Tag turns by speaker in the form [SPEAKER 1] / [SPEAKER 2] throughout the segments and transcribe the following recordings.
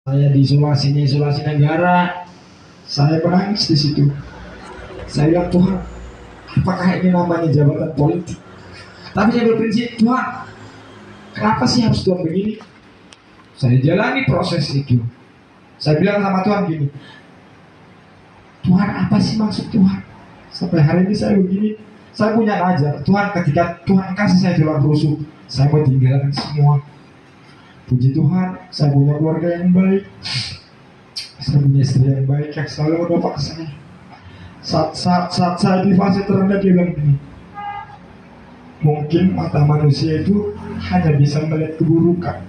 [SPEAKER 1] Saya isolasi negara, saya menangis di situ. Saya bilang, Tuhan, apakah ini namanya jabatan politik? Tapi saya berprinsip, Tuhan, kenapa sih harus Tuhan begini? Saya jalani proses itu. Saya bilang sama Tuhan gini, Tuhan, apa sih maksud Tuhan? Sampai hari ini saya begini. Saya punya ajar, Tuhan, ketika Tuhan kasih saya jalan rusuk, saya mau tinggalkan semua. Puji Tuhan, saya punya keluarga yang baik, saya punya istri yang baik yang selalu mendukung saya. Saat saya di fase terendah, dia bilang begini, mungkin mata manusia itu hanya bisa melihat keburukan,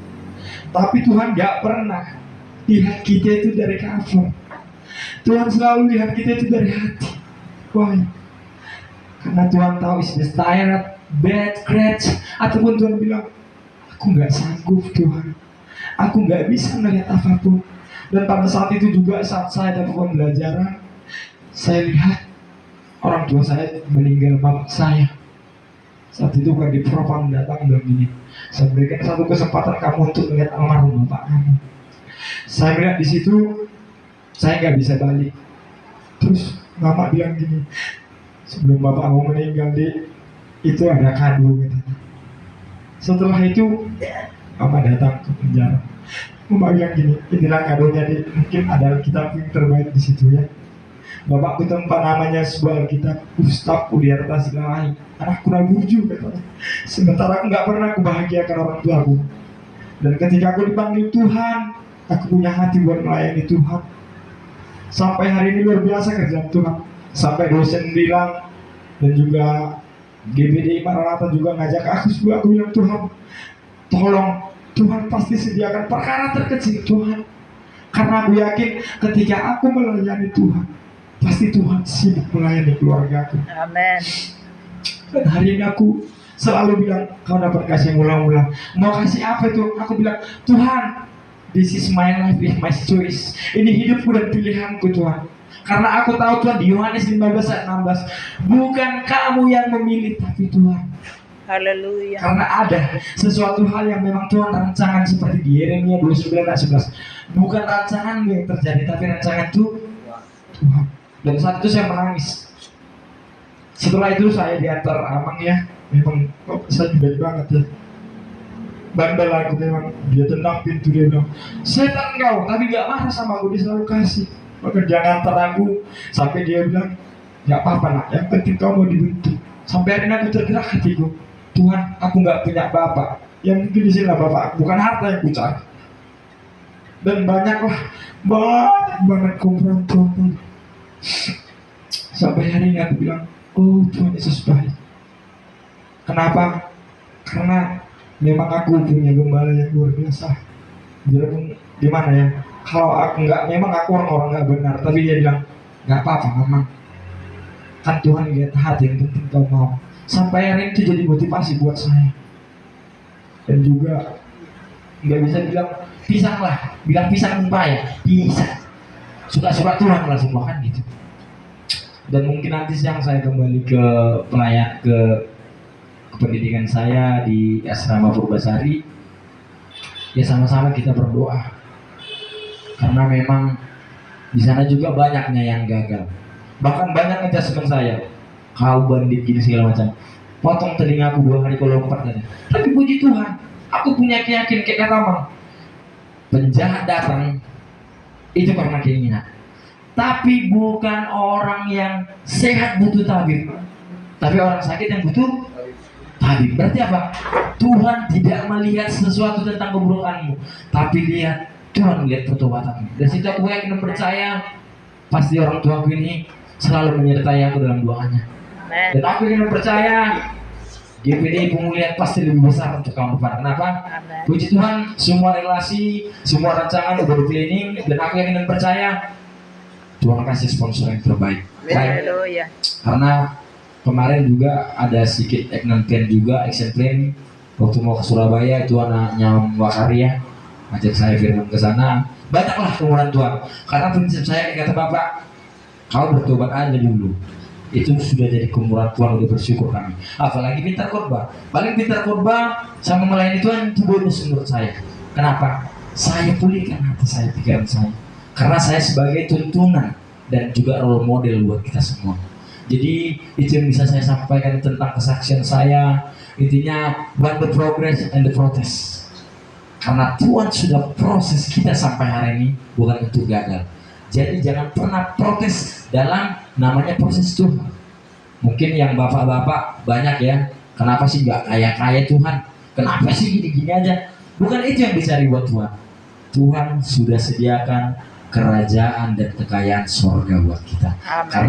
[SPEAKER 1] tapi Tuhan gak pernah lihat kita itu dari cover. Tuhan selalu lihat kita itu dari hati. Why? Karena Tuhan tahu is this tired, bad, great. Ataupun Tuhan bilang, aku gak sanggup Tuhan, aku gak bisa melihat apapun. Dan pada saat itu juga, saat saya dapat pembelajaran, saya lihat orang tua saya meninggal, bapak saya. Saat itu kan di propam datang bilang gini, saya berikan satu kesempatan kamu untuk melihat almarhum bapak kamu. Saya melihat di situ, saya nggak bisa balik. Terus mama bilang gini, sebelum bapak kamu meninggal itu ada kado katanya. Setelah itu mama datang ke penjara. Mama bilang gini, inilah kadonya, mungkin ada kitab yang terbaik di situ ya. Bapakku tempat namanya sebuah Alkitab, Ustaz Udiarta Silalahi, anakku Raburju katanya. Sementara aku nggak pernah kebahagiakan orang tuaku. Dan ketika aku dipanggil Tuhan, aku punya hati buat melayani Tuhan. Sampai hari ini luar biasa kerjaan Tuhan. Sampai dosen bilang, dan juga GBD Maranatha juga ngajak aku bilang, Tuhan, tolong, Tuhan pasti sediakan perkara terkecil Tuhan. Karena aku yakin ketika aku melayani Tuhan, pasti Tuhan sibuk melayani keluargaku.
[SPEAKER 2] Amin.
[SPEAKER 1] Dan hari ini aku selalu bilang, kau dapat kasih mula-mula. Mau kasih apa itu? Aku bilang, Tuhan, this is my life, this is my choice. Ini hidupku dan pilihanku Tuhan. Karena aku tahu Tuhan, di Yohanes 15 ayat 16, bukan kamu yang memilih, tapi Tuhan.
[SPEAKER 2] Haleluya.
[SPEAKER 1] Karena ada sesuatu hal yang memang Tuhan rancangan, seperti di Yeremia 29 ayat 11. Bukan rancangan yang terjadi, tapi rancangan Tuhan. Dan saat itu saya menangis. Setelah itu saya diantar Amang ya. Memang saya baik banget ya. Bandel aku memang. Dia tendang pintu, dia bilang, setan kau, tapi gak marah sama aku, dia selalu kasih. Maka dia ngantar aku sampai dia bilang, gak apa-apa nak, yang penting kau mau dibentuk. Sampai hari ini aku tergerak hatiku, Tuhan, aku gak punya bapak. Yang mungkin di sini lah bapak, bukan harta yang ku cari. Dan banyak banget kompromi. Sampai hari ini aku bilang, oh Tuhan Yesus baik. Kenapa? Karena memang aku punya gembala yang luar biasa. Jadi gimana ya? Kalau aku nggak, memang aku orang-orang nggak benar, tapi dia bilang nggak apa-apa, memang kan Tuhan lihat hati, yang penting kau mau. Sampai hari itu jadi motivasi buat saya. Dan juga nggak bisa bilang pisang lah, bilang pisang ya, bisa. Suka-suka Tuhan lah semua kan gitu. Dan mungkin nanti siang saya kembali ke pelayan ke pendidikan saya di asrama Purbasari. Ya sama-sama kita berdoa. Karena memang di sana juga banyaknya yang gagal. Bahkan banyak adjustment saya. Kau bandit gini segala macam. Potong telingaku 2 hari kalau lompat katanya. Tapi puji Tuhan, aku punya keyakinan kayak kata Bang. Penjahat datang itu karena keinginan. Tapi bukan orang yang sehat butuh tabib, tapi orang sakit yang butuh tabib. Berarti apa? Tuhan tidak melihat sesuatu tentang keburukanmu, tapi lihat, Tuhan melihat pertobatanmu. Dan situ aku yakin dan percaya, pasti orang tuaku ini selalu menyertai aku dalam doanya. Dan aku ingin percaya GPD Pemulihan pasti lebih besar untuk kamu Pak. Kenapa? Puji Tuhan, semua relasi, semua rancangan udah di planning, dan aku yakin dan percaya Tuhan kasih sponsor yang terbaik. Baik. Karena kemarin juga ada sedikit action plan waktu mau ke Surabaya, itu anaknya Wakaria ngajak saya firman ke sana. Banyaklah kemuliaan Tuhan. Karena prinsip saya kata Bapak, kau bertobat aja dulu. Itu sudah jadi kemurahan Tuhan, udah bersyukur kami. Apalagi pintar khotbah. Paling pintar khotbah sama melayani Tuhan itu bonus menurut saya. Kenapa?
[SPEAKER 2] Saya pulihkan hati saya, pikiran saya. Karena saya sebagai tuntunan dan juga role model buat kita semua. Jadi itu yang bisa saya sampaikan tentang kesaksian saya. Intinya, buat the progress and the protest. Karena Tuhan sudah proses kita sampai hari ini, bukan untuk gagal. Jadi jangan pernah protes dalam namanya proses Tuhan. Mungkin yang bapak-bapak banyak ya, kenapa sih nggak kaya-kaya Tuhan? Kenapa sih gini-gini aja? Bukan itu yang dicari buat Tuhan. Tuhan sudah sediakan kerajaan dan kekayaan sorga buat kita. Karena